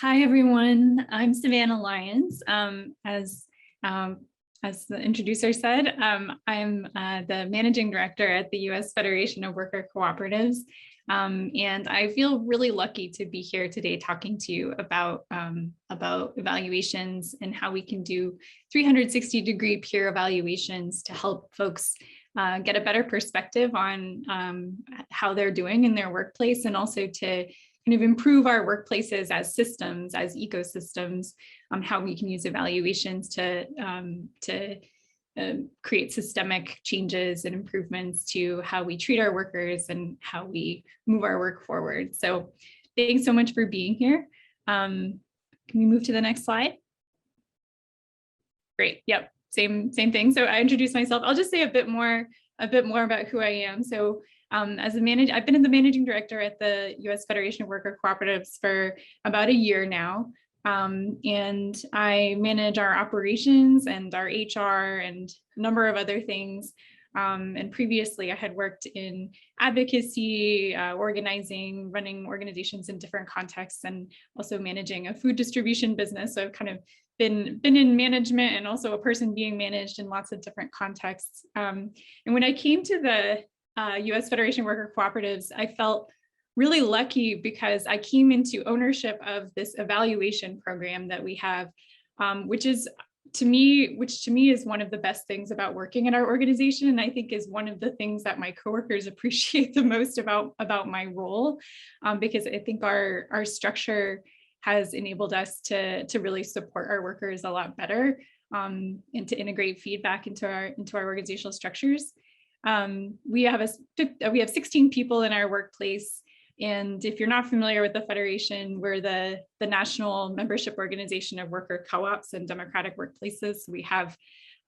Hi, everyone. I'm Savanna Lyons. As the introducer said, I'm the managing director at the U.S. Federation of Worker Cooperatives. And I feel really lucky to be here today talking to you about evaluations and how we can do 360-degree peer evaluations to help folks get a better perspective on how they're doing in their workplace, and also to kind of improve our workplaces as systems, as ecosystems, how we can use evaluations to create systemic changes and improvements to how we treat our workers and how we move our work forward. So thanks so much for being here. Can we move to the next slide? Great. Yep. Same thing. So I introduced myself. I'll just say a bit more about who I am. So I've been the managing director at the U.S. Federation of Worker Cooperatives for about a year now. And I manage our operations and our HR and a number of other things. And previously I had worked in advocacy, organizing, running organizations in different contexts, and also managing a food distribution business. So I've kind of been in management and also a person being managed in lots of different contexts. And when I came to the U.S. Federation of Worker Cooperatives, I felt really lucky because I came into ownership of this evaluation program that we have, which to me is one of the best things about working at our organization, and I think is one of the things that my coworkers appreciate the most about my role, because I think our structure has enabled us to really support our workers a lot better, and to integrate feedback into our organizational structures. We have 16 people in our workplace. And if you're not familiar with the Federation, we're the national membership organization of worker co-ops and democratic workplaces. We have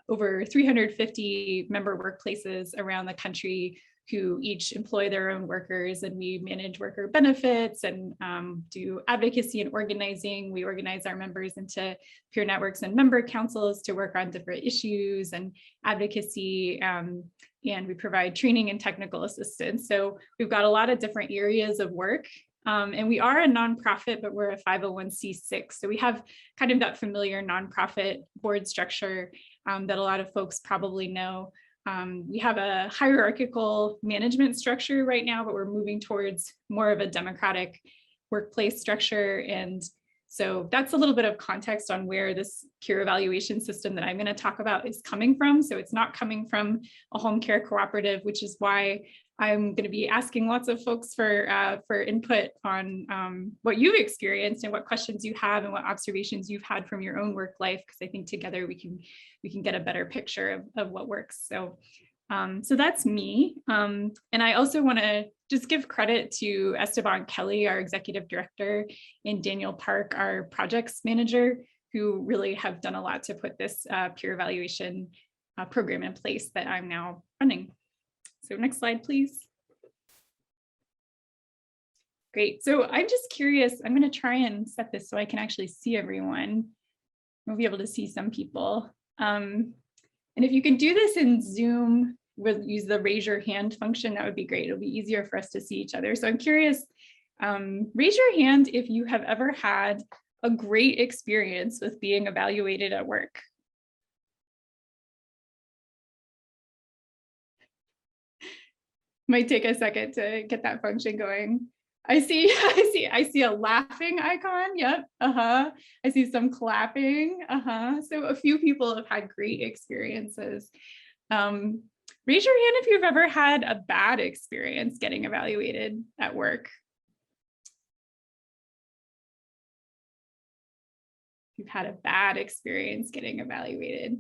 over 350 member workplaces around the country who each employ their own workers, and we manage worker benefits and do advocacy and organizing. We organize our members into peer networks and member councils to work on different issues and advocacy. And we provide training and technical assistance. So we've got a lot of different areas of work. And we are a nonprofit, but we're a 501c6. So we have kind of that familiar nonprofit board structure that a lot of folks probably know. We have a hierarchical management structure right now, but we're moving towards more of a democratic workplace structure. And so that's a little bit of context on where this peer evaluation system that I'm going to talk about is coming from. So it's not coming from a home care cooperative, which is why I'm going to be asking lots of folks for input on what you've experienced and what questions you have and what observations you've had from your own work life, because I think together we can get a better picture of what works. So that's me. And I also want to just give credit to Esteban Kelly, our executive director, and Daniel Park, our projects manager, who really have done a lot to put this peer evaluation program in place that I'm now running. So next slide, please. Great. So I'm just curious, I'm going to try and set this so I can actually see everyone. We'll be able to see some people. And if you can do this in Zoom, we'll use the raise your hand function. That would be great. It'll be easier for us to see each other. So I'm curious, raise your hand if you have ever had a great experience with being evaluated at work. Might take a second to get that function going. I see a laughing icon. Yep. I see some clapping. So a few people have had great experiences. Raise your hand if you've ever had a bad experience getting evaluated at work. If you've had a bad experience getting evaluated.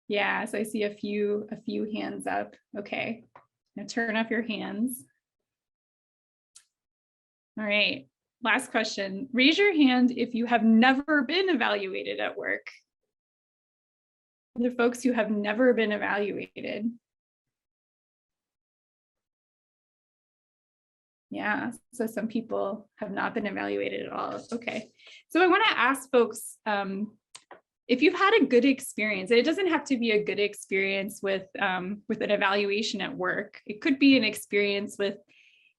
Yeah, so I see a few hands up. Okay, now turn off your hands. All right, last question. Raise your hand if you have never been evaluated at work. The folks who have never been evaluated. Yeah, so some people have not been evaluated at all. Okay, so I want to ask folks, if you've had a good experience, and it doesn't have to be a good experience with an evaluation at work. It could be an experience with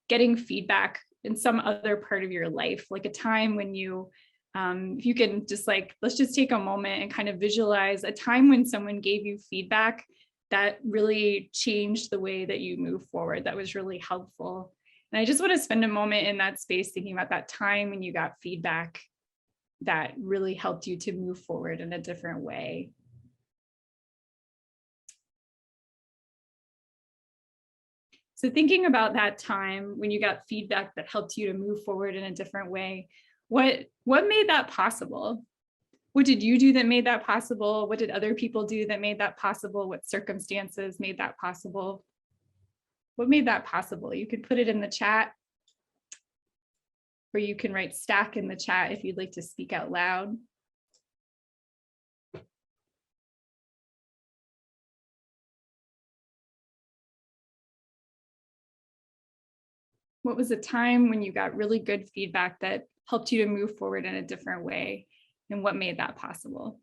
getting feedback in some other part of your life, like a time when you, if you can just like, let's just take a moment and kind of visualize a time when someone gave you feedback that really changed the way that you move forward, that was really helpful. And I just want to spend a moment in that space thinking about that time when you got feedback that really helped you to move forward in a different way. So thinking about that time when you got feedback that helped you to move forward in a different way, what made that possible? What did you do that made that possible? What did other people do that made that possible? What circumstances made that possible? What made that possible? You could put it in the chat, or you can write stack in the chat if you'd like to speak out loud. What was a time when you got really good feedback that helped you to move forward in a different way? And what made that possible?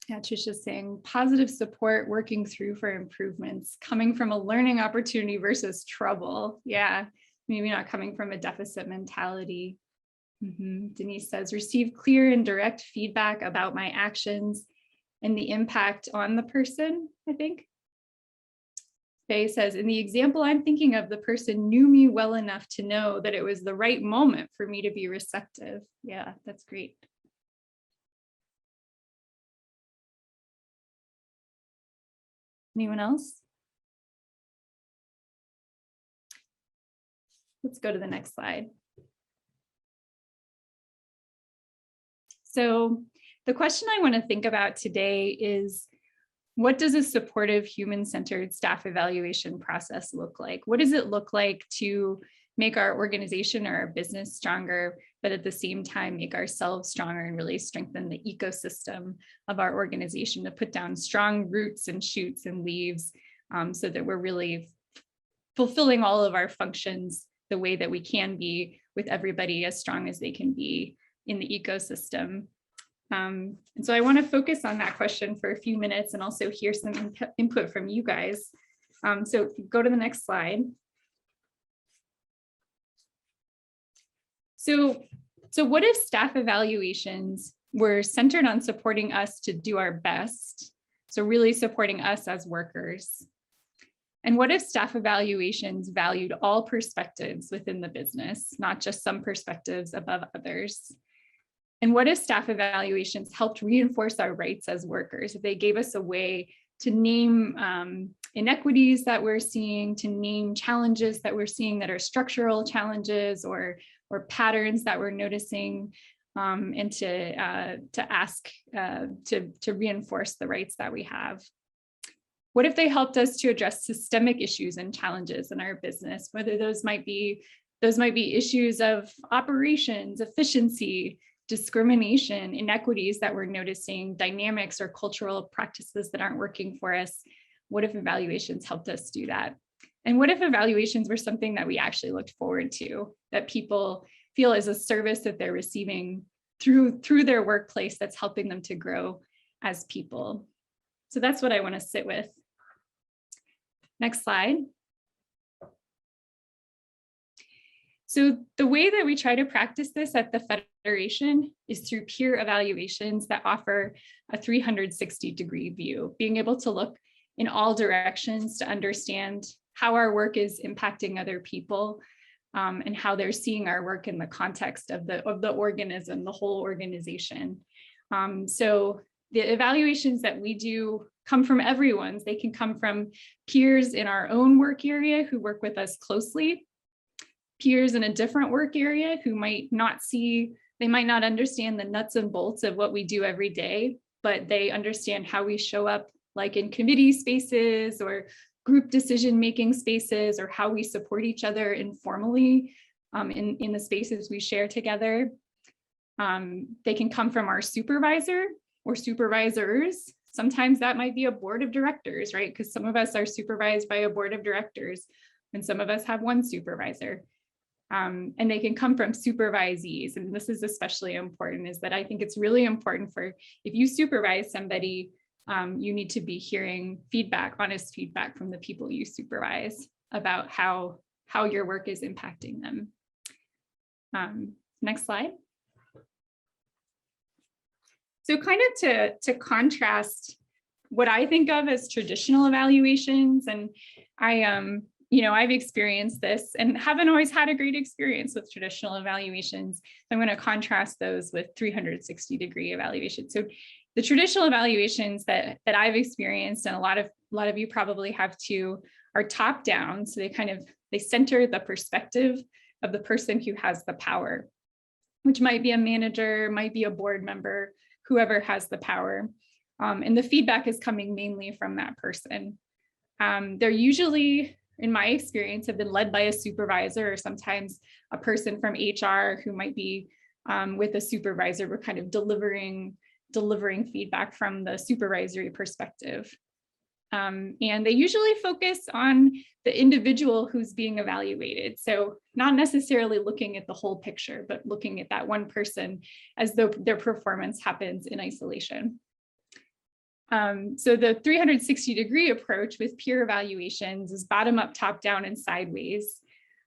Yeah, Trisha's saying positive support, working through for improvements, coming from a learning opportunity versus trouble. Yeah, maybe not coming from a deficit mentality. Denise says, receive clear and direct feedback about my actions and the impact on the person, I think. Faye says, in the example I'm thinking of, the person knew me well enough to know that it was the right moment for me to be receptive. Yeah, that's great. Anyone else? Let's go to the next slide. So the question I want to think about today is, what does a supportive, human-centered staff evaluation process look like? What does it look like to make our organization or our business stronger, but at the same time make ourselves stronger and really strengthen the ecosystem of our organization, to put down strong roots and shoots and leaves, so that we're really fulfilling all of our functions the way that we can be, with everybody as strong as they can be in the ecosystem. And so I want to focus on that question for a few minutes and also hear some input from you guys. So if you go to the next slide. So what if staff evaluations were centered on supporting us to do our best? So really supporting us as workers. And what if staff evaluations valued all perspectives within the business, not just some perspectives above others? And what if staff evaluations helped reinforce our rights as workers? If they gave us a way to name inequities that we're seeing, to name challenges that we're seeing that are structural challenges or patterns that we're noticing, and to ask to reinforce the rights that we have. What if they helped us to address systemic issues and challenges in our business, whether those might be issues of operations, efficiency, discrimination, inequities that we're noticing, dynamics or cultural practices that aren't working for us? What if evaluations helped us do that? And what if evaluations were something that we actually looked forward to, that people feel is a service that they're receiving through their workplace that's helping them to grow as people? So that's what I want to sit with. Next slide. So the way that we try to practice this at the Federation is through peer evaluations that offer a 360-degree view, being able to look in all directions to understand how our work is impacting other people, and how they're seeing our work in the context of the organism, the whole organization. So the evaluations that we do come from everyone's. They can come from peers in our own work area who work with us closely, peers in a different work area who might not understand the nuts and bolts of what we do every day, but they understand how we show up, like in committee spaces or group decision-making spaces, or how we support each other informally in the spaces we share together. They can come from our supervisor or supervisors. Sometimes that might be a board of directors, right? Because some of us are supervised by a board of directors and some of us have one supervisor. And they can come from supervisees. And this is especially important, is that I think it's really important for, if you supervise somebody, you need to be hearing feedback, honest feedback from the people you supervise about how your work is impacting them. Next slide. So kind of to contrast what I think of as traditional evaluations, and I've experienced this and haven't always had a great experience with traditional evaluations. So I'm going to contrast those with 360-degree evaluations. So the traditional evaluations that I've experienced, and a lot of you probably have too, are top down. So they center the perspective of the person who has the power, which might be a manager, might be a board member, whoever has the power. And the feedback is coming mainly from that person. They're usually, in my experience, have been led by a supervisor, or sometimes a person from HR who might be with a supervisor. We're kind of delivering feedback from the supervisory perspective. And they usually focus on the individual who's being evaluated. So not necessarily looking at the whole picture, but looking at that one person as though their performance happens in isolation. So the 360-degree approach with peer evaluations is bottom up, top down, and sideways.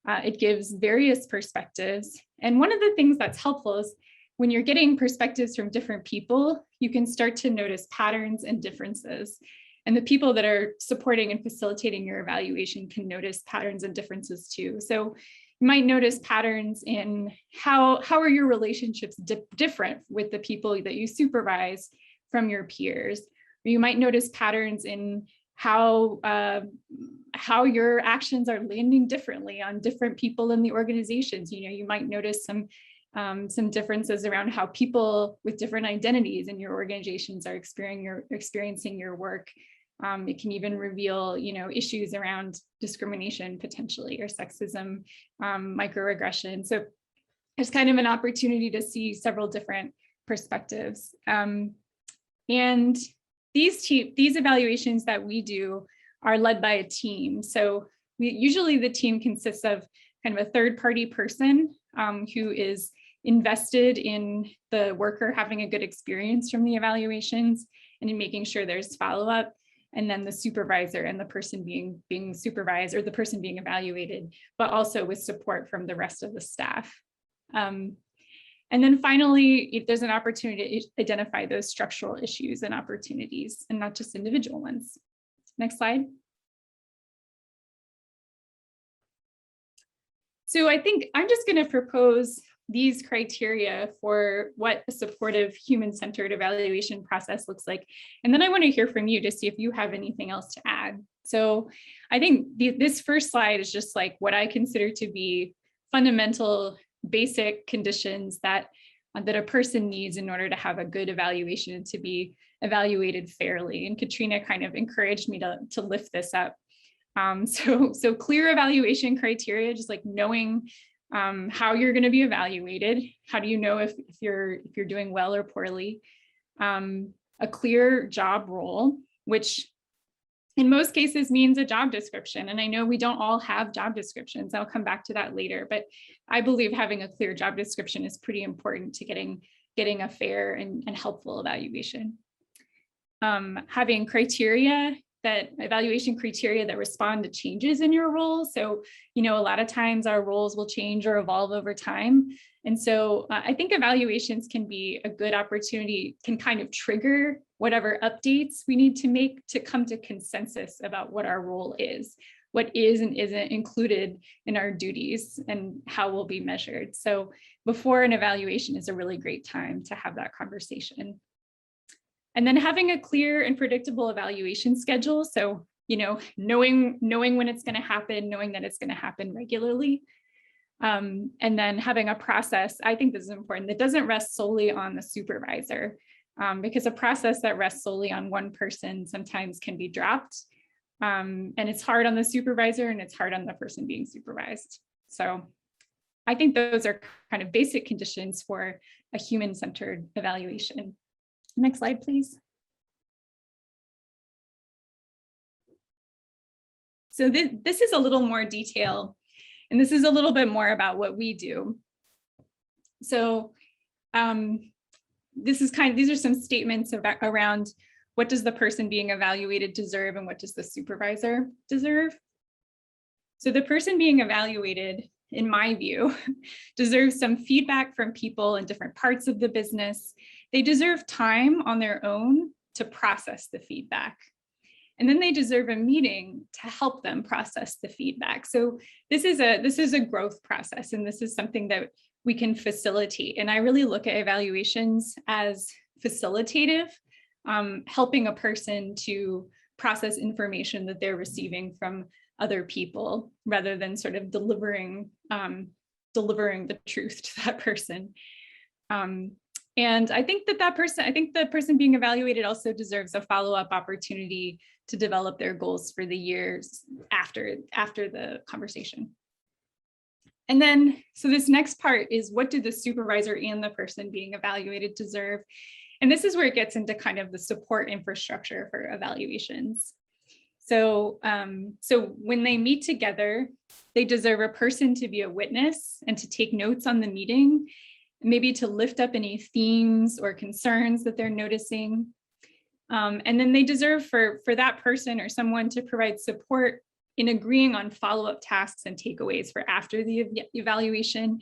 It gives various perspectives. And one of the things that's helpful is when you're getting perspectives from different people, you can start to notice patterns and differences. And the people that are supporting and facilitating your evaluation can notice patterns and differences too. So you might notice patterns in how are your relationships different with the people that you supervise from your peers. Or you might notice patterns in how your actions are landing differently on different people in the organizations. You might notice some differences around how people with different identities in your organizations are experiencing your work. It can even reveal, issues around discrimination potentially, or sexism, microaggression. So there's kind of an opportunity to see several different perspectives. And these evaluations that we do are led by a team. So usually the team consists of kind of a third-party person who is invested in the worker having a good experience from the evaluations and in making sure there's follow-up, and then the supervisor and the person being supervised, or the person being evaluated, but also with support from the rest of the staff. And then finally, there's an opportunity to identify those structural issues and opportunities, and not just individual ones. Next slide. So I think I'm just going to propose these criteria for what a supportive, human-centered evaluation process looks like. And then I want to hear from you to see if you have anything else to add. So I think this first slide is just like what I consider to be fundamental, basic conditions that a person needs in order to have a good evaluation and to be evaluated fairly. And Katrina kind of encouraged me to lift this up. So clear evaluation criteria, just like knowing how you're going to be evaluated. How do you know if you're doing well or poorly? A clear job role, which in most cases means a job description. And I know we don't all have job descriptions. I'll come back to that later, but I believe having a clear job description is pretty important to getting a fair and helpful evaluation. Having evaluation criteria that respond to changes in your role. So, a lot of times our roles will change or evolve over time. And so I think evaluations can be a good opportunity, can kind of trigger whatever updates we need to make to come to consensus about what our role is, what is and isn't included in our duties, and how we'll be measured. So before an evaluation is a really great time to have that conversation. And then having a clear and predictable evaluation schedule. So, knowing when it's going to happen, knowing that it's going to happen regularly. And then having a process, I think this is important, that doesn't rest solely on the supervisor, because a process that rests solely on one person sometimes can be dropped. And it's hard on the supervisor and it's hard on the person being supervised. So I think those are kind of basic conditions for a human-centered evaluation. Next slide, please. So this is a little more detail And this is a little bit more about what we do. So these are some statements around what does the person being evaluated deserve and what does the supervisor deserve. So the person being evaluated, in my view, deserves some feedback from people in different parts of the business. They deserve time on their own to process the feedback. And then they deserve a meeting to help them process the feedback. So this is a growth process, and this is something that we can facilitate. And I really look at evaluations as facilitative, helping a person to process information that they're receiving from other people, rather than sort of delivering the truth to that person. And I think the person being evaluated also deserves a follow-up opportunity to develop their goals for the years after the conversation. And then, so this next part is, what do the supervisor and the person being evaluated deserve? And this is where it gets into kind of the support infrastructure for evaluations. So, so when they meet together, they deserve a person to be a witness and to take notes on the meeting, maybe to lift up any themes or concerns that they're noticing. And then they deserve for that person or someone to provide support in agreeing on follow-up tasks and takeaways for after the evaluation,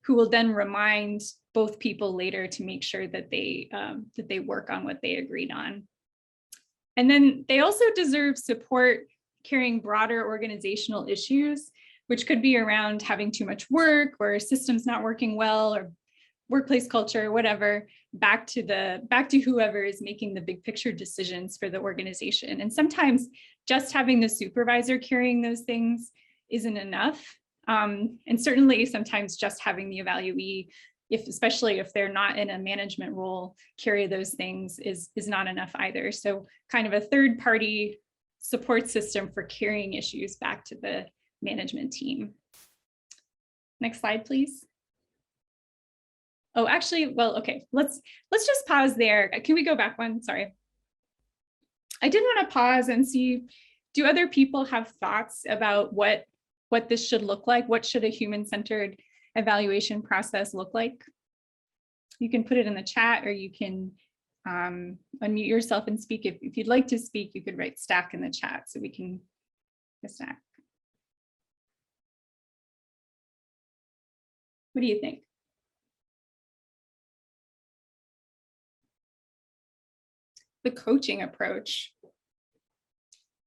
who will then remind both people later to make sure that they work on what they agreed on. And then they also deserve support carrying broader organizational issues, which could be around having too much work or systems not working well or workplace culture, whatever, back to whoever is making the big picture decisions for the organization. And sometimes just having the supervisor carrying those things isn't enough. And certainly sometimes just having the evaluee, especially if they're not in a management role, carry those things is not enough either. So kind of a third party support system for carrying issues back to the management team. Next slide, please. Oh, actually, well, okay, let's just pause there. Can we go back one? Sorry. I did want to pause and see, do other people have thoughts about what this should look like? What should a human-centered evaluation process look like? You can put it in the chat, or you can unmute yourself and speak. If you'd like to speak, you could write stack in the chat so we can stack. What do you think? The coaching approach.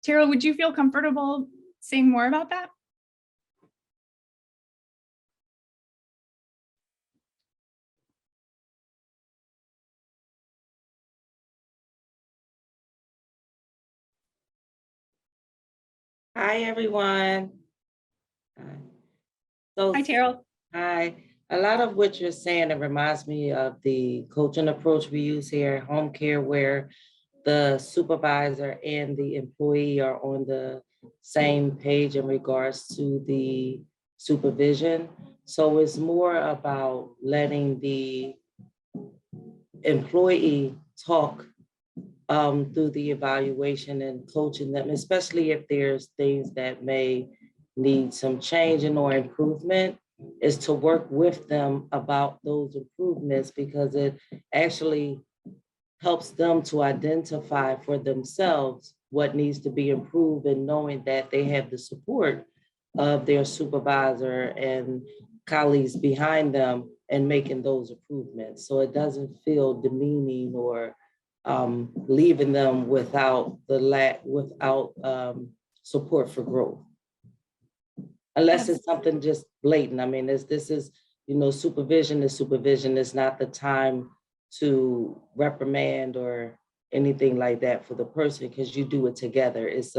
Terrell, would you feel comfortable saying more about that? Hi, everyone. Hi, Terrell. Hi. A lot of what you're saying, it reminds me of the coaching approach we use here at home care, where the supervisor and the employee are on the same page in regards to the supervision. So it's more about letting the employee talk through the evaluation and coaching them, especially if there's things that may need some changing or improvement, is to work with them about those improvements, because it actually helps them to identify for themselves what needs to be improved, and knowing that they have the support of their supervisor and colleagues behind them and making those improvements. So it doesn't feel demeaning or leaving them without support for growth. Unless it's something just blatant. I mean, this is, supervision is supervision. It's not the time to reprimand or anything like that for the person, because you do it together. It's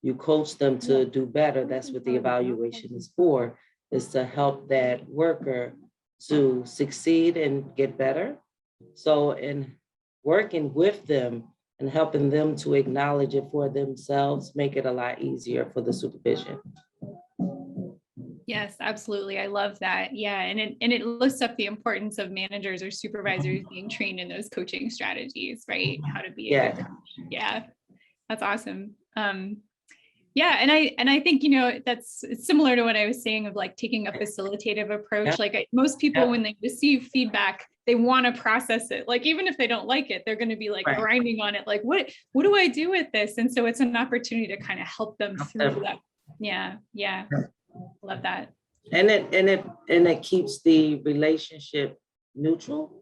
you coach them to do better. That's what the evaluation is for, is to help that worker to succeed and get better. So in working with them and helping them to acknowledge it for themselves, make it a lot easier for the supervision. Yes, absolutely. I love that. Yeah, and it lifts up the importance of managers or supervisors being trained in those coaching strategies, right? How to be a good coach. Yeah, that's awesome. Yeah, and I think, that's it's similar to what I was saying of like taking a facilitative approach. Yeah. Like most people, Yeah. when they receive feedback, they want to process it. Like even if they don't like it, they're going to be like Right. grinding on it. Like what do I do with this? And so it's an opportunity to kind of help them through that. Yeah, yeah, love that. And it keeps the relationship neutral,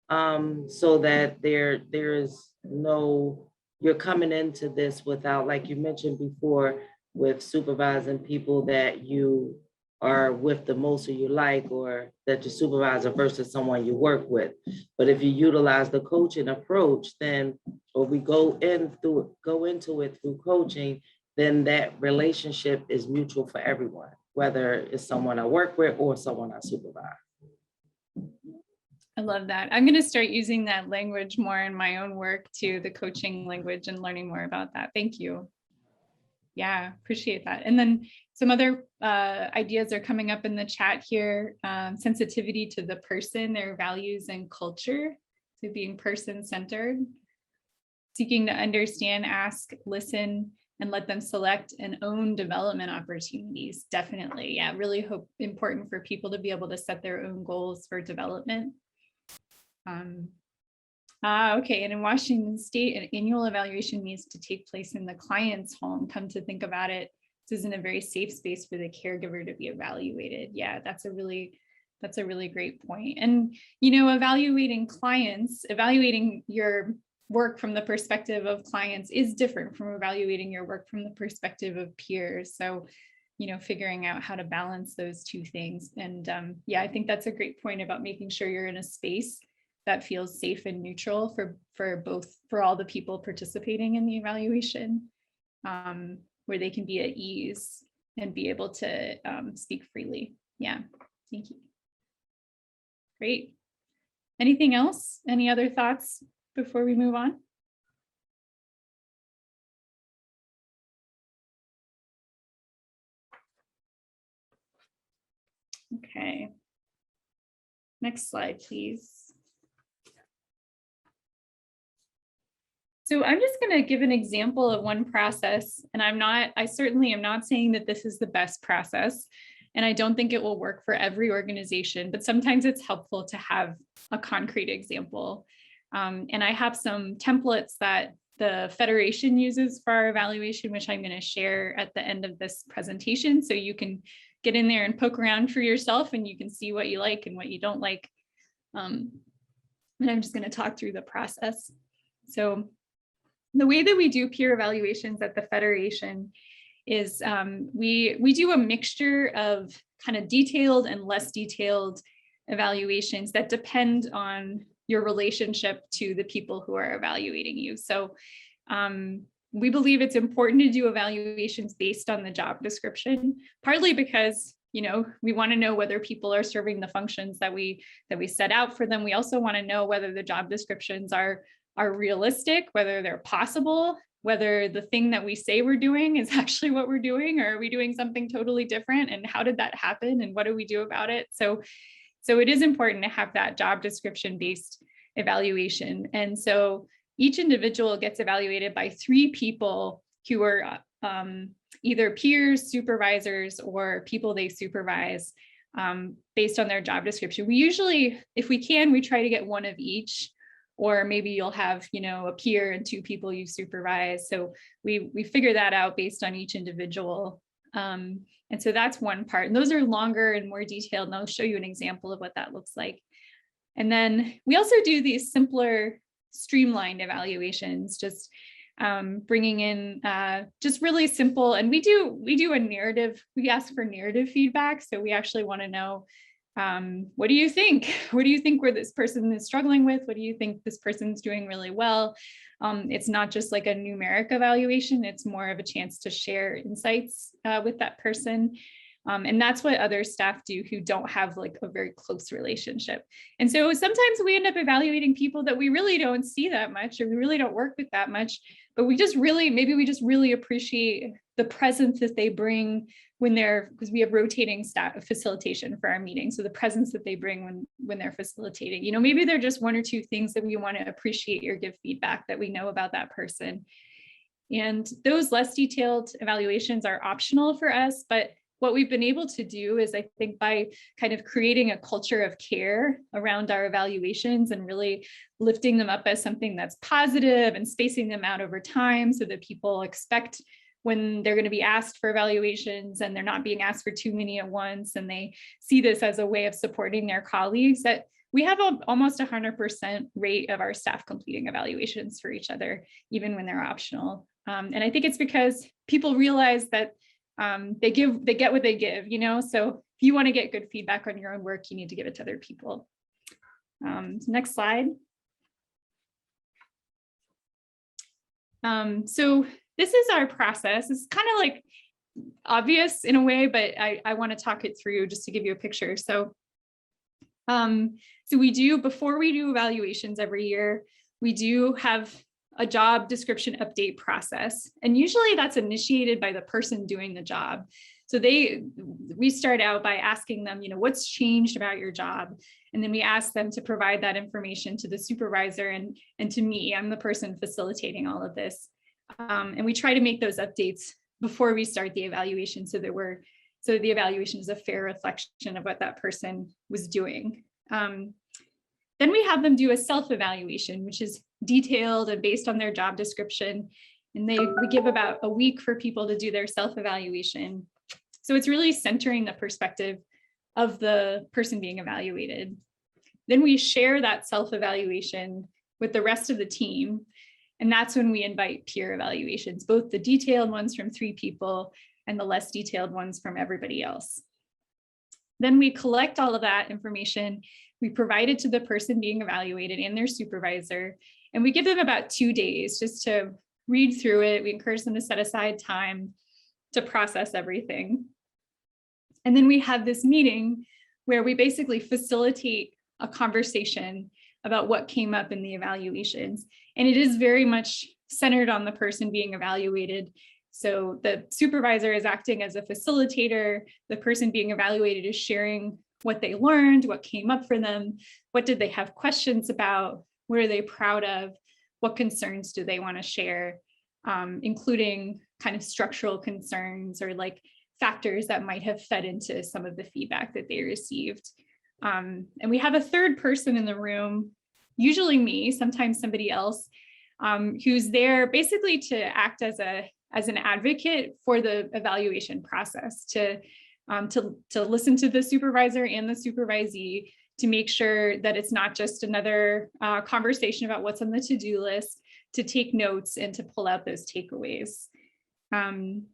so that there is no, you're coming into this without, like you mentioned before, with supervising people that you are with the most or you like, or that your supervisor versus someone you work with. But if you utilize the coaching approach, then, or we go into it through coaching, then that relationship is mutual for everyone, whether it's someone I work with or someone I supervise. I love that. I'm going to start using that language more in my own work too, the coaching language, and learning more about that. Thank you. Yeah, appreciate that. And then some other ideas are coming up in the chat here. Sensitivity to the person, their values and culture. So being person-centered. Seeking to understand, ask, listen, and let them select and own development opportunities. Definitely. Yeah, really important for people to be able to set their own goals for development. Okay, and in Washington State, an annual evaluation needs to take place in the client's home. Come to think about it, this isn't a very safe space for the caregiver to be evaluated. Yeah, that's a really great point. And, evaluating clients, evaluating your work from the perspective of clients is different from evaluating your work from the perspective of peers. So, figuring out how to balance those two things. And yeah, I think that's a great point about making sure you're in a space that feels safe and neutral for all the people participating in the evaluation, where they can be at ease and be able to speak freely. Yeah, thank you. Great. Anything else? Any other thoughts before we move on? Okay. Next slide, please. So I'm just going to give an example of one process, and I certainly am not saying that this is the best process, and I don't think it will work for every organization, but sometimes it's helpful to have a concrete example. And I have some templates that the Federation uses for our evaluation, which I'm going to share at the end of this presentation. So you can get in there and poke around for yourself, and you can see what you like and what you don't like. And I'm just going to talk through the process. So the way that we do peer evaluations at the Federation is we do a mixture of kind of detailed and less detailed evaluations that depend on your relationship to the people who are evaluating you. So we believe it's important to do evaluations based on the job description, partly because we want to know whether people are serving the functions that we set out for them. We also want to know whether the job descriptions are realistic, whether they're possible, whether the thing that we say we're doing is actually what we're doing, or are we doing something totally different, and how did that happen, and what do we do about it? So it is important to have that job description based evaluation. And so each individual gets evaluated by 3 people who are either peers, supervisors, or people they supervise based on their job description. We usually, if we can, we try to get one of each. Or maybe you'll have, a peer and 2 people you supervise. So we figure that out based on each individual. And so that's one part. And those are longer and more detailed. And I'll show you an example of what that looks like. And then we also do these simpler, streamlined evaluations, just bringing in just really simple. And we do a narrative. We ask for narrative feedback. So we actually want to know, what do you think? What do you think where this person is struggling with? What do you think this person's doing really well? It's not just like a numeric evaluation. It's more of a chance to share insights with that person. And that's what other staff do who don't have like a very close relationship. And so sometimes we end up evaluating people that we really don't see that much, or we really don't work with that much, but we just really appreciate the presence that they bring because we have rotating staff facilitation for our meetings. So the presence that they bring when they're facilitating, maybe they're just 1 or 2 things that we want to appreciate or give feedback that we know about that person. And those less detailed evaluations are optional for us, but what we've been able to do is, I think, by kind of creating a culture of care around our evaluations and really lifting them up as something that's positive and spacing them out over time so that people expect when they're going to be asked for evaluations and they're not being asked for too many at once, and they see this as a way of supporting their colleagues, that we have almost 100% rate of our staff completing evaluations for each other, even when they're optional. And I think it's because people realize that they get what they give, so if you want to get good feedback on your own work, you need to give it to other people. Next slide. So this is our process. It's kind of like obvious in a way, but I want to talk it through just to give you a picture. So we do, before we do evaluations every year, we do have a job description update process. And usually that's initiated by the person doing the job. So we start out by asking them, what's changed about your job? And then we ask them to provide that information to the supervisor and to me. I'm the person facilitating all of this. And we try to make those updates before we start the evaluation so the evaluation is a fair reflection of what that person was doing. Then we have them do a self-evaluation, which is detailed and based on their job description. And we give about a week for people to do their self-evaluation. So it's really centering the perspective of the person being evaluated. Then we share that self-evaluation with the rest of the team. And that's when we invite peer evaluations, both the detailed ones from 3 people and the less detailed ones from everybody else. Then we collect all of that information. We provide it to the person being evaluated and their supervisor, and we give them about 2 days just to read through it. We encourage them to set aside time to process everything. And then we have this meeting where we basically facilitate a conversation about what came up in the evaluations. And it is very much centered on the person being evaluated. So the supervisor is acting as a facilitator. The person being evaluated is sharing what they learned, what came up for them, what did they have questions about, what are they proud of, what concerns do they want to share, including kind of structural concerns or like factors that might have fed into some of the feedback that they received. And we have a third person in the room, usually me, sometimes somebody else, who's there basically to act as an advocate for the evaluation process, to listen to the supervisor and the supervisee, to make sure that it's not just another conversation about what's on the to-do list, to take notes and to pull out those takeaways. And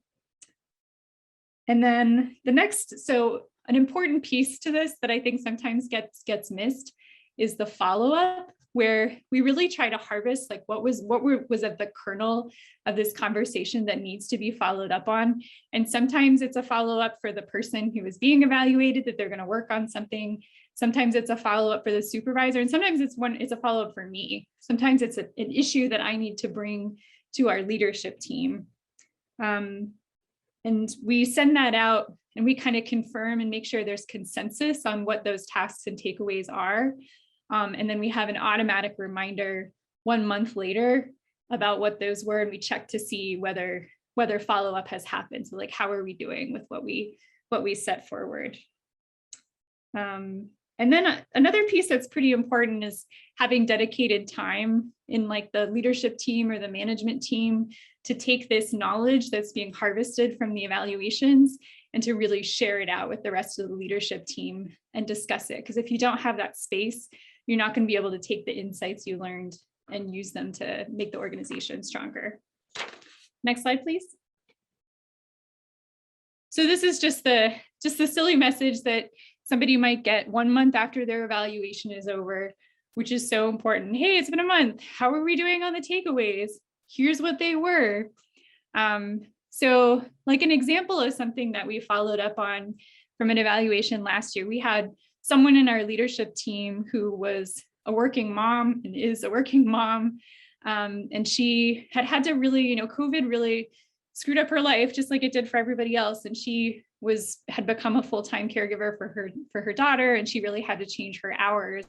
then the next, so an important piece to this that I think sometimes gets missed is the follow-up, where we really try to harvest like what was at the kernel of this conversation that needs to be followed up on. And sometimes it's a follow-up for the person who is being evaluated, that they're going to work on something. Sometimes it's a follow-up for the supervisor, and sometimes it's a follow-up for me. Sometimes it's an issue that I need to bring to our leadership team. And we send that out and we kind of confirm and make sure there's consensus on what those tasks and takeaways are. And then we have an automatic reminder 1 month later about what those were, and we check to see whether follow-up has happened. So like, how are we doing with what we set forward? And then another piece that's pretty important is having dedicated time in like the leadership team or the management team to take this knowledge that's being harvested from the evaluations and to really share it out with the rest of the leadership team and discuss it. Because if you don't have that space, you're not going to be able to take the insights you learned and use them to make the organization stronger. Next slide, please. So this is just the silly message that somebody might get 1 month after their evaluation is over, which is so important. Hey, it's been a month. How are we doing on the takeaways? Here's what they were. So like an example of something that we followed up on from an evaluation last year, we had someone in our leadership team who was a working mom and is a working mom. And she had to really, COVID really screwed up her life just like it did for everybody else. And she had become a full-time caregiver for her daughter, and she really had to change her hours.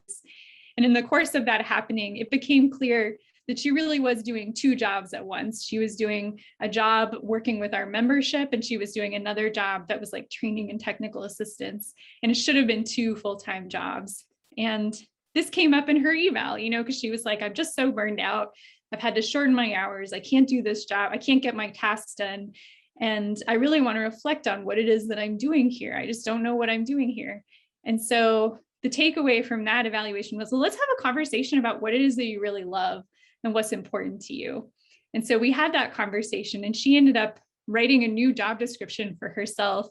And in the course of that happening, it became clear that she really was doing two jobs at once. She was doing a job working with our membership, and she was doing another job that was like training and technical assistance. And it should have been two full-time jobs. And this came up in her eval, because she was like, I'm just so burned out. I've had to shorten my hours. I can't do this job. I can't get my tasks done. And I really want to reflect on what it is that I'm doing here. I just don't know what I'm doing here. And so the takeaway from that evaluation was, well, let's have a conversation about what it is that you really love and what's important to you. And so we had that conversation, and she ended up writing a new job description for herself,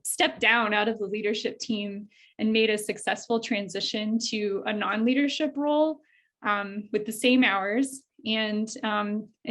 stepped down out of the leadership team and made a successful transition to a non-leadership role with the same hours. And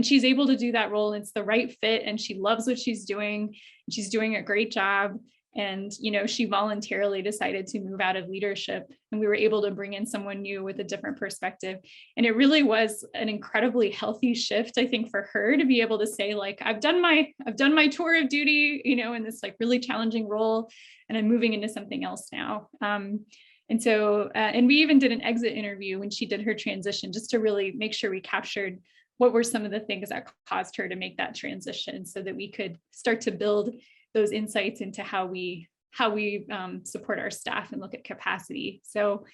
she's able to do that role. It's the right fit, and she loves what she's doing. She's doing a great job. And, she voluntarily decided to move out of leadership, and we were able to bring in someone new with a different perspective. And it really was an incredibly healthy shift, I think, for her to be able to say, like, I've done my tour of duty, in this like really challenging role, and I'm moving into something else now. And so, and we even did an exit interview when she did her transition, just to really make sure we captured what were some of the things that caused her to make that transition, so that we could start to build those insights into how we support our staff and look at capacity. So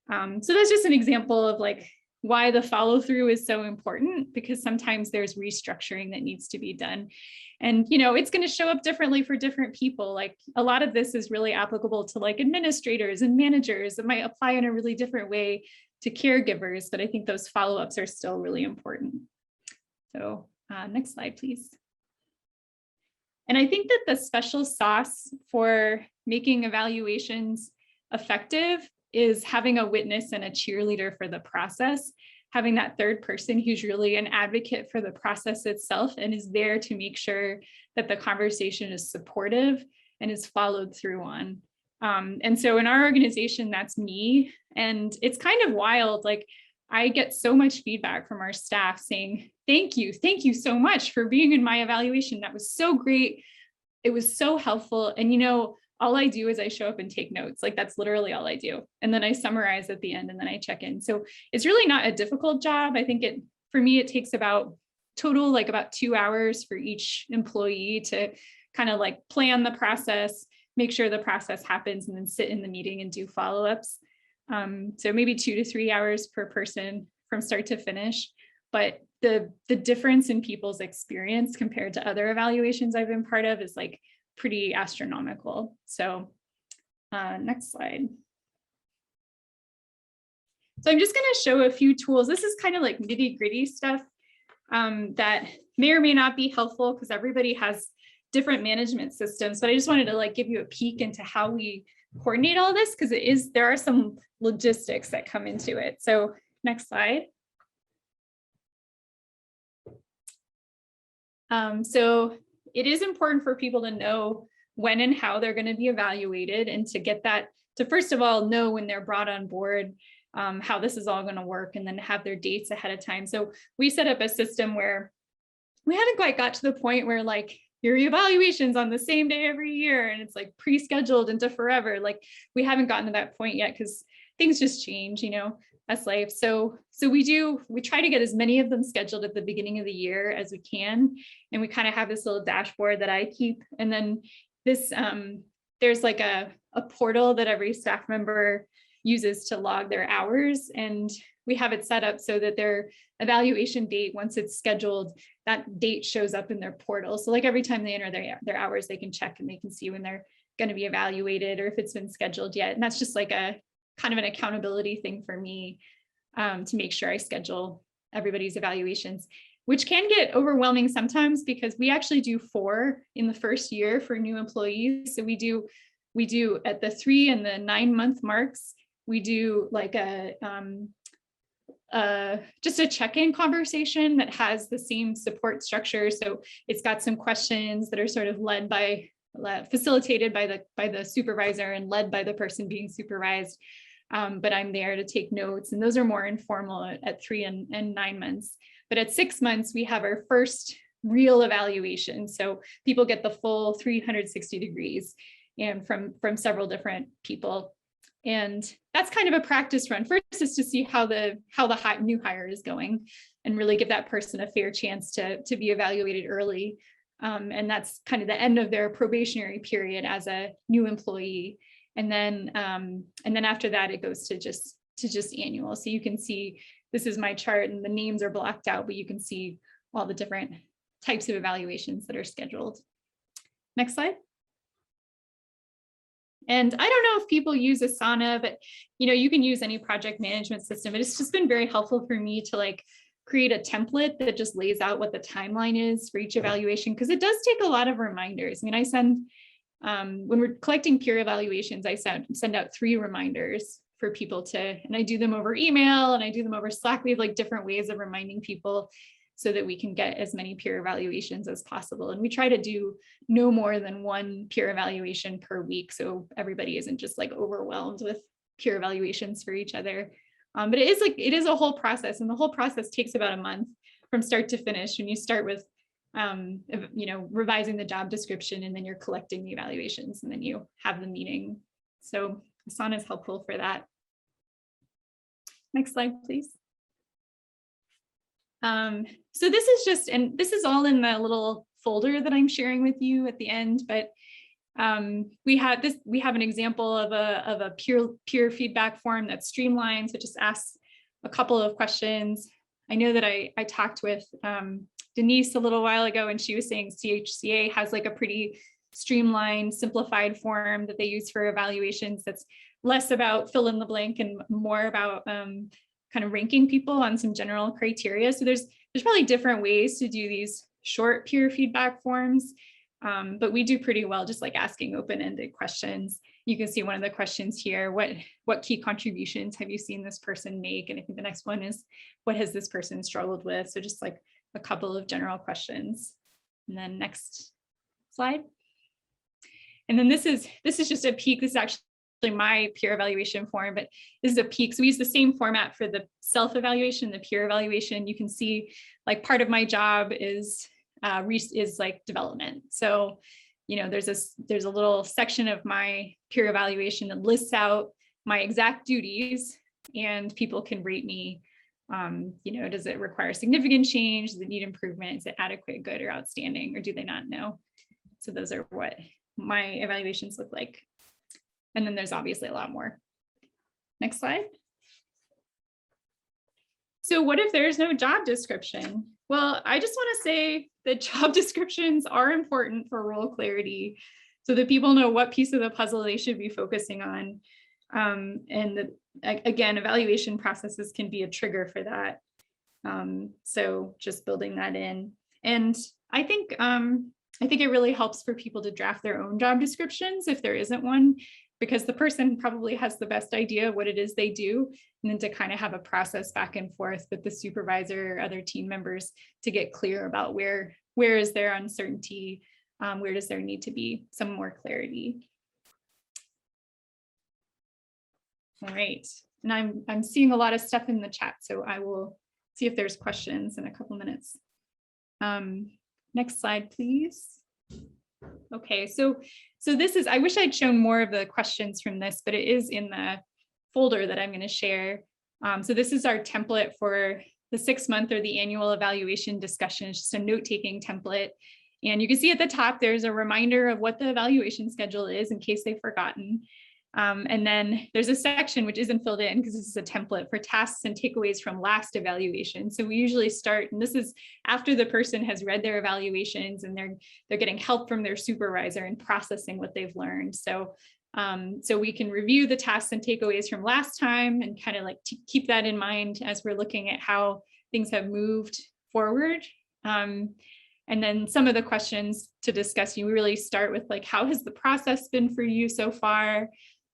that's just an example of like why the follow through is so important, because sometimes there's restructuring that needs to be done. And, it's going to show up differently for different people. Like a lot of this is really applicable to like administrators and managers. It might apply in a really different way to caregivers, but I think those follow-ups are still really important. So next slide, please. And I think that the special sauce for making evaluations effective is having a witness and a cheerleader for the process, having that third person who's really an advocate for the process itself and is there to make sure that the conversation is supportive and is followed through on. And so in our organization, that's me. And it's kind of wild. Like I get so much feedback from our staff saying, thank you so much for being in my evaluation. That was so great. It was so helpful. And all I do is I show up and take notes. Like that's literally all I do. And then I summarize at the end and then I check in. So it's really not a difficult job. I think for me, it takes about 2 hours for each employee to kind of like plan the process, make sure the process happens, and then sit in the meeting and do follow-ups. So maybe 2 to 3 hours per person from start to finish. But the difference in people's experience compared to other evaluations I've been part of is like pretty astronomical. So next slide. So I'm just going to show a few tools. This is kind of like nitty gritty stuff that may or may not be helpful because everybody has different management systems, but I just wanted to like give you a peek into how we coordinate all this, because there are some logistics that come into it. So next slide. So it is important for people to know when and how they're going to be evaluated, and to get that, to first of all, know when they're brought on board, how this is all going to work, and then have their dates ahead of time. So we set up a system where we haven't quite got to the point where like your evaluation's on the same day every year and it's like pre-scheduled into forever. Like we haven't gotten to that point yet because things just change, that's life. So we try to get as many of them scheduled at the beginning of the year as we can. And we kind of have this little dashboard that I keep. And then this, there's like a portal that every staff member uses to log their hours. And we have it set up so that their evaluation date, once it's scheduled, that date shows up in their portal. So like every time they enter their hours, they can check and they can see when they're going to be evaluated or if it's been scheduled yet. And that's just like a kind of an accountability thing for me, to make sure I schedule everybody's evaluations, which can get overwhelming sometimes because we actually do 4 in the first year for new employees. So we do at the 3 and the 9 month marks, we do like just a check-in conversation that has the same support structure. So it's got some questions that are sort of facilitated by the supervisor and led by the person being supervised. But I'm there to take notes, and those are more informal at 3 and 9 months. But at 6 months, we have our first real evaluation. So people get the full 360 degrees and from several different people. And that's kind of a practice run. First is to see how the new hire is going and really give that person a fair chance to be evaluated early. And that's kind of the end of their probationary period as a new employee. And then after that, it goes to just annual. So you can see, this is my chart and the names are blocked out, but you can see all the different types of evaluations that are scheduled. Next slide. And I don't know if people use Asana, but you can use any project management system. But it's just been very helpful for me to like create a template that just lays out what the timeline is for each evaluation, because it does take a lot of reminders. I mean, I send, when we're collecting peer evaluations, I send out 3 reminders for people to, and I do them over email and I do them over Slack. We have like different ways of reminding people so that we can get as many peer evaluations as possible. And we try to do no more than 1 peer evaluation per week, so everybody isn't just like overwhelmed with peer evaluations for each other. But it is a whole process, and the whole process takes about a month from start to finish. When you start with, revising the job description, and then you're collecting the evaluations, and then you have the meeting. So Asana is helpful for that. Next slide, please. So this is just, and this is all in the little folder that I'm sharing with you at the end, but we have an example of a peer feedback form that's streamlined. So it just asks a couple of questions. I know that I talked with Denise a little while ago, and she was saying CHCA has like a pretty streamlined, simplified form that they use for evaluations that's less about fill in the blank and more about kind of ranking people on some general criteria. So there's probably different ways to do these short peer feedback forms, but we do pretty well just like asking open-ended questions. You can see one of the questions here, what key contributions have you seen this person make? And I think the next one is, what has this person struggled with? So just like a couple of general questions. And then next slide. And then this is just a peek. This is actually my peer evaluation form, but this is a peek. So we use the same format for the self-evaluation, the peer evaluation. You can see like part of my job is like development. So, there's a little section of my peer evaluation that lists out my exact duties, and people can rate me. Does it require significant change? Does it need improvement? Is it adequate, good, or outstanding, or do they not know? So those are what my evaluations look like. And then there's obviously a lot more. Next slide. So what if there's no job description? Well, I just want to say that job descriptions are important for role clarity so that people know what piece of the puzzle they should be focusing on. Again, evaluation processes can be a trigger for that. So just building that in. And I think it really helps for people to draft their own job descriptions if there isn't one, because the person probably has the best idea of what it is they do, and then to kind of have a process back and forth with the supervisor or other team members to get clear about where is there uncertainty, where does there need to be some more clarity. All right, and I'm seeing a lot of stuff in the chat, so I will see if there's questions in a couple minutes. Next slide, please. Okay, so this is, I wish I'd shown more of the questions from this, but it is in the folder that I'm going to share. So this is our template for the 6-month or the annual evaluation discussion. It's just a note-taking template. And you can see at the top, there's a reminder of what the evaluation schedule is in case they've forgotten. And then there's a section which isn't filled in because this is a template for tasks and takeaways from last evaluation. So we usually start, and this is after the person has read their evaluations and they're getting help from their supervisor and processing what they've learned. So we can review the tasks and takeaways from last time and kind of like keep that in mind as we're looking at how things have moved forward. And then some of the questions to discuss, you really start with like, how has the process been for you so far?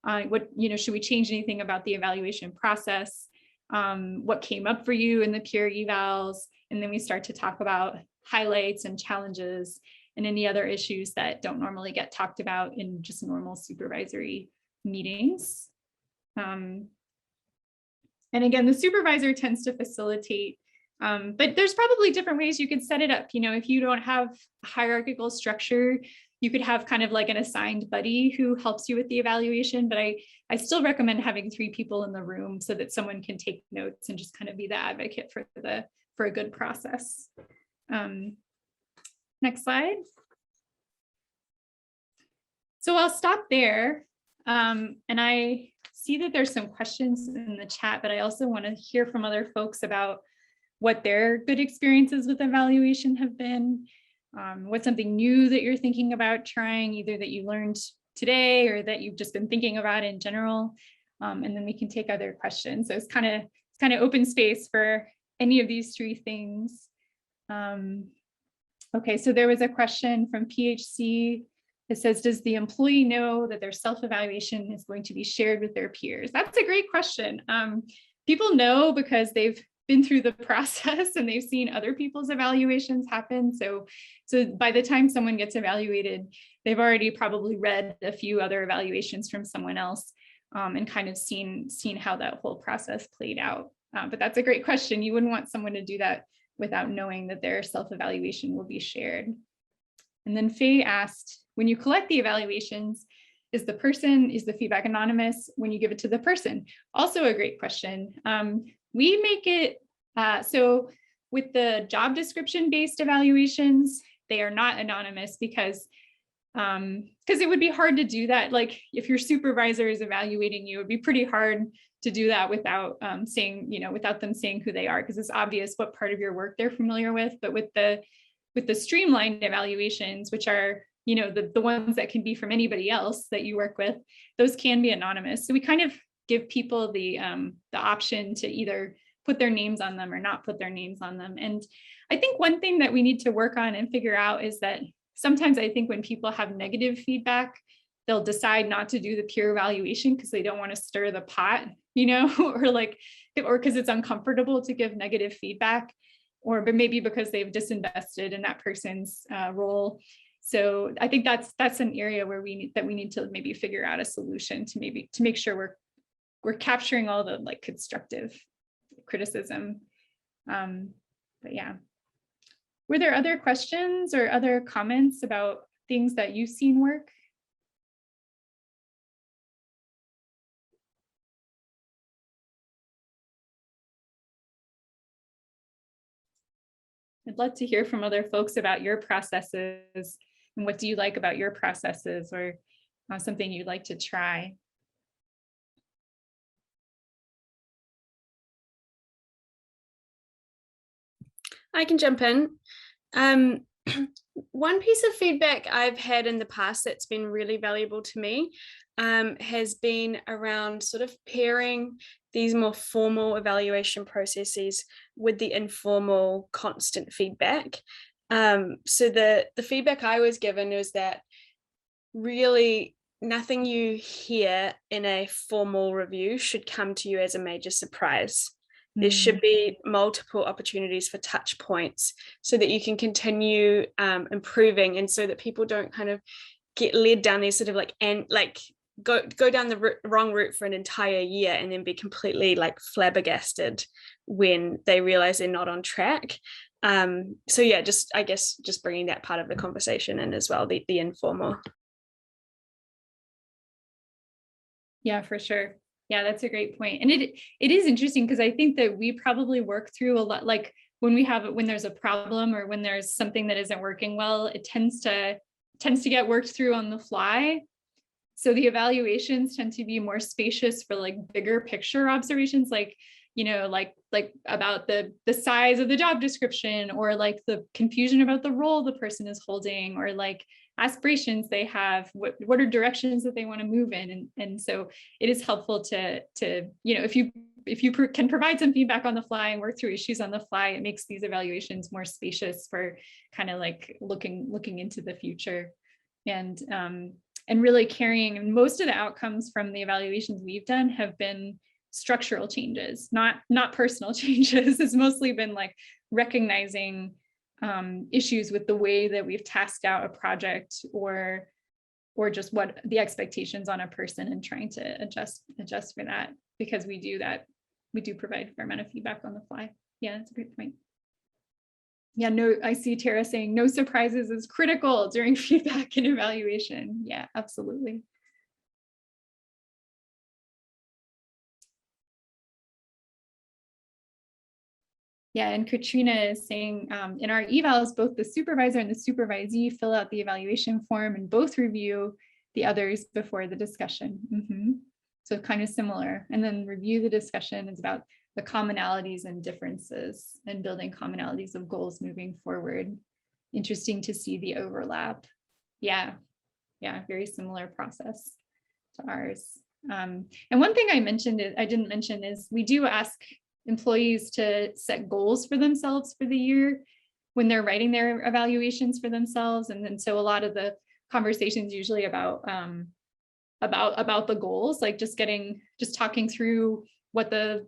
Should we change anything about the evaluation process? What came up for you in the peer evals? And then we start to talk about highlights and challenges and any other issues that don't normally get talked about in just normal supervisory meetings. And again, the supervisor tends to facilitate, but there's probably different ways you could set it up. If you don't have a hierarchical structure, you could have kind of like an assigned buddy who helps you with the evaluation, but I still recommend having 3 people in the room so that someone can take notes and just kind of be the advocate for a good process. Next slide. So I'll stop there. And I see that there's some questions in the chat, but I also want to hear from other folks about what their good experiences with evaluation have been. What's something new that you're thinking about trying, either that you learned today or that you've just been thinking about in general. And then we can take other questions. So it's kind of open space for any of these 3 things. Okay, so there was a question from PHC. It says, does the employee know that their self-evaluation is going to be shared with their peers? That's a great question. People know because they've been through the process and they've seen other people's evaluations happen. So by the time someone gets evaluated, they've already probably read a few other evaluations from someone else and kind of seen how that whole process played out. But that's a great question. You wouldn't want someone to do that without knowing that their self-evaluation will be shared. And then Faye asked, when you collect the evaluations, is the feedback anonymous when you give it to the person? Also a great question. We make it, so with the job description based evaluations, they are not anonymous because it would be hard to do that. Like if your supervisor is evaluating you, it'd be pretty hard to do that without saying, without them saying who they are, because it's obvious what part of your work they're familiar with. But with the streamlined evaluations, which are, the ones that can be from anybody else that you work with, those can be anonymous. So we kind of give people the option to either put their names on them or not put their names on them. And I think one thing that we need to work on and figure out is that sometimes I think when people have negative feedback, they'll decide not to do the peer evaluation because they don't want to stir the pot, or because it's uncomfortable to give negative feedback, but maybe because they've disinvested in that person's role. So I think that's an area where we need to maybe figure out a solution to make sure we're capturing all the constructive criticism. But yeah. Were there other questions or other comments about things that you've seen work? I'd love to hear from other folks about your processes and what do you like about your processes, or something you'd like to try. I can jump in. One piece of feedback I've had in the past that's been really valuable to me has been around sort of pairing these more formal evaluation processes with the informal constant feedback. So the feedback I was given was that really nothing you hear in a formal review should come to you as a major surprise. There should be multiple opportunities for touch points so that you can continue improving, and so that people don't kind of get led down these sort of go down the wrong route for an entire year and then be completely flabbergasted when they realize they're not on track. So yeah, I guess bringing that part of the conversation in as well, the informal. Yeah, for sure. Yeah, that's a great point. And it is interesting because I think that we probably work through a lot, like when there's a problem or when there's something that isn't working well, it tends to get worked through on the fly. So the evaluations tend to be more spacious for bigger picture observations, like about the size of the job description, or the confusion about the role the person is holding, or aspirations they have, what are directions that they want to move in. And so it is helpful to if you can provide some feedback on the fly and work through issues on the fly, it makes these evaluations more spacious for kind of looking into the future. And really carrying, and most of the outcomes from the evaluations we've done have been structural changes, not personal changes. It's mostly been recognizing issues with the way that we've tasked out a project, or just what the expectations on a person, and trying to adjust for that, because we do provide a fair amount of feedback on the fly. Yeah, that's a great point. Yeah, no, I see Tara saying no surprises is critical during feedback and evaluation. Yeah, absolutely. Yeah, and Katrina is saying in our evals, both the supervisor and the supervisee fill out the evaluation form and both review the others before the discussion. So kind of similar. And then review the discussion is about the commonalities and differences and building commonalities of goals moving forward. Interesting to see the overlap. Yeah, very similar process to ours. And one thing I didn't mention is we do ask employees to set goals for themselves for the year when they're writing their evaluations for themselves. And then so a lot of the conversations usually about the goals, like just talking through what the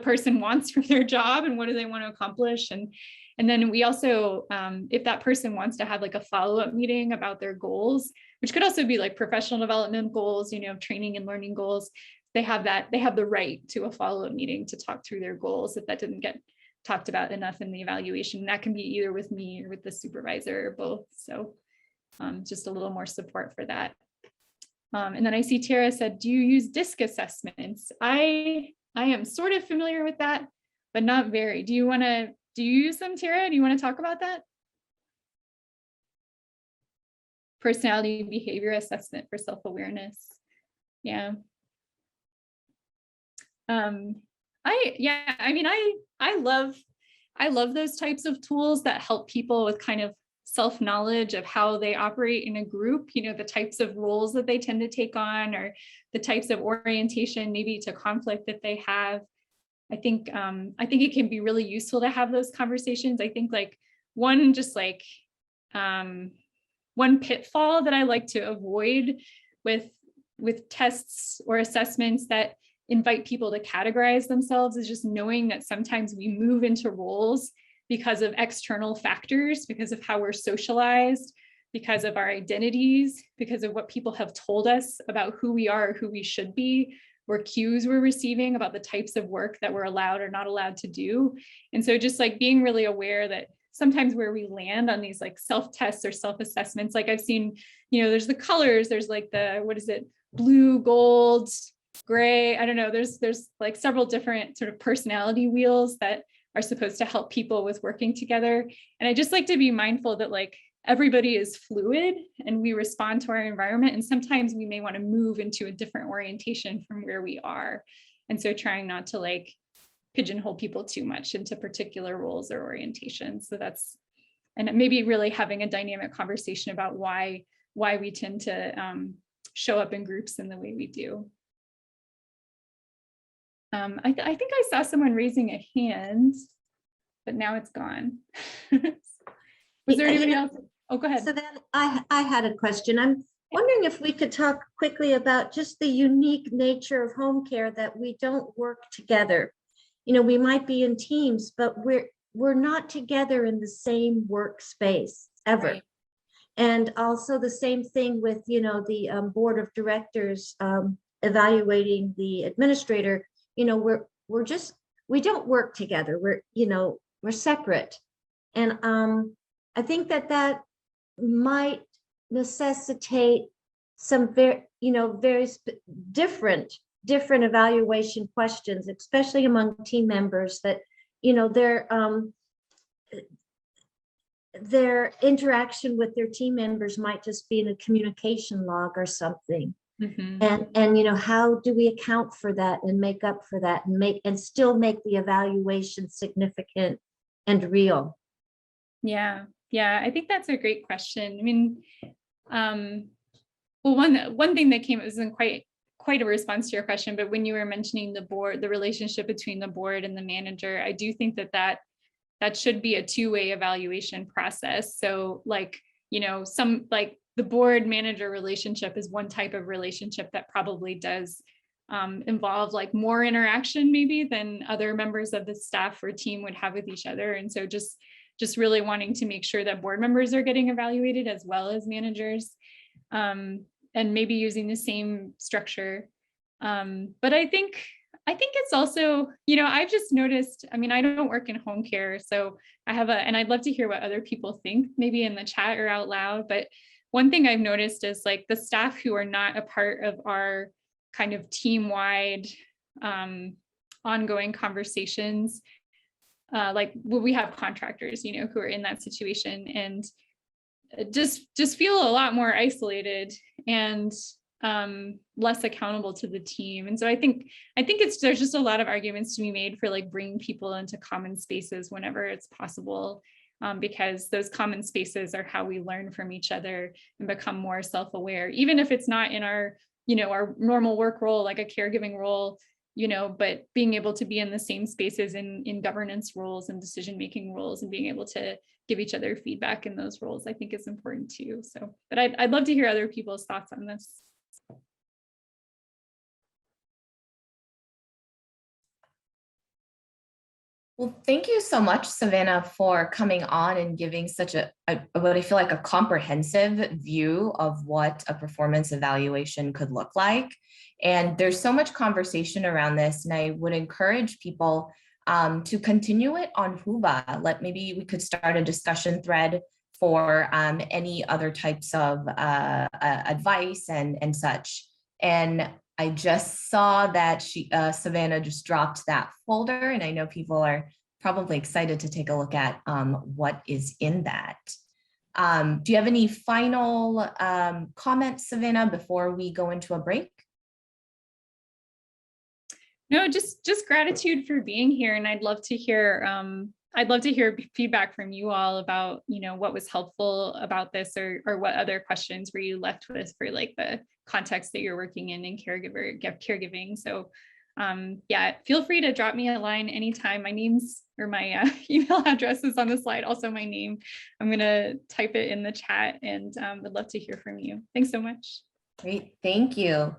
person wants from their job and what do they want to accomplish. And then we also, if that person wants to have like a follow-up meeting about their goals, which could also be like professional development goals, training and learning goals, they have the right to a follow-up meeting to talk through their goals if that didn't get talked about enough in the evaluation. That can be either with me or with the supervisor or both. So just a little more support for that. And then I see Tara said, do you use DISC assessments? I am sort of familiar with that, but not very. Do you use them, Tara? Do you want to talk about that? Personality behavior assessment for self-awareness. Yeah. I love those types of tools that help people with kind of self-knowledge of how they operate in a group, the types of roles that they tend to take on, or the types of orientation maybe to conflict that they have. I think it can be really useful to have those conversations. I think like one pitfall that I like to avoid with tests or assessments that invite people to categorize themselves is just knowing that sometimes we move into roles because of external factors, because of how we're socialized, because of our identities, because of what people have told us about who we are, or who we should be, or cues we're receiving about the types of work that we're allowed or not allowed to do. And so just like being really aware that sometimes where we land on these like self-tests or self-assessments, like I've seen, there's the colors, there's like blue, gold, gray, I don't know, there's like several different sort of personality wheels that are supposed to help people with working together. And I just like to be mindful that like everybody is fluid and we respond to our environment. And sometimes we may want to move into a different orientation from where we are. And so trying not to like pigeonhole people too much into particular roles or orientations. So and maybe really having a dynamic conversation about why we tend to show up in groups in the way we do. I think I saw someone raising a hand, but now it's gone. Was there anybody else? Oh, go ahead. So then I had a question. I'm wondering if we could talk quickly about just the unique nature of home care, that we don't work together. We might be in teams, but we're not together in the same workspace ever. Right. And also the same thing with, the board of directors evaluating the administrator. We don't work together. We're separate. And I think that might necessitate some very different evaluation questions, especially among team members, that their interaction with their team members might just be in a communication log or something. Mm-hmm. And how do we account for that and make up for that and still make the evaluation significant and real? Yeah, I think that's a great question. I mean, well, one thing that came, it wasn't quite a response to your question, but when you were mentioning the board, the relationship between the board and the manager, I do think that should be a two-way evaluation process. So the board manager relationship is one type of relationship that probably does involve like more interaction maybe than other members of the staff or team would have with each other. And so just really wanting to make sure that board members are getting evaluated as well as managers, and maybe using the same structure. But I think I think it's also, I've just noticed, I mean, I don't work in home care, so and I'd love to hear what other people think, maybe in the chat or out loud. But one thing I've noticed is like the staff who are not a part of our kind of team-wide ongoing conversations, we have contractors, who are in that situation and just feel a lot more isolated and less accountable to the team. And so I think there's just a lot of arguments to be made for like bringing people into common spaces whenever it's possible, because those common spaces are how we learn from each other and become more self-aware, even if it's not in our our normal work role, like a caregiving role, but being able to be in the same spaces in governance roles and decision-making roles and being able to give each other feedback in those roles, I think is important too. So, but I'd love to hear other people's thoughts on this. Well, thank you so much, Savanna, for coming on and giving such what I feel like a comprehensive view of what a performance evaluation could look like. And there's so much conversation around this, and I would encourage people to continue it on Whova. Maybe we could start a discussion thread for any other types of advice and such. And I just saw that Savanna just dropped that folder, and I know people are probably excited to take a look at what is in that. Do you have any final comments, Savanna, before we go into a break? No, just gratitude for being here, and I'd love to hear feedback from you all about what was helpful about this, or what other questions were you left with for like the context that you're working in caregiving. So yeah, feel free to drop me a line anytime. My email address is on the slide, also my name. I'm gonna type it in the chat, and would love to hear from you. Thanks so much. Great, thank you.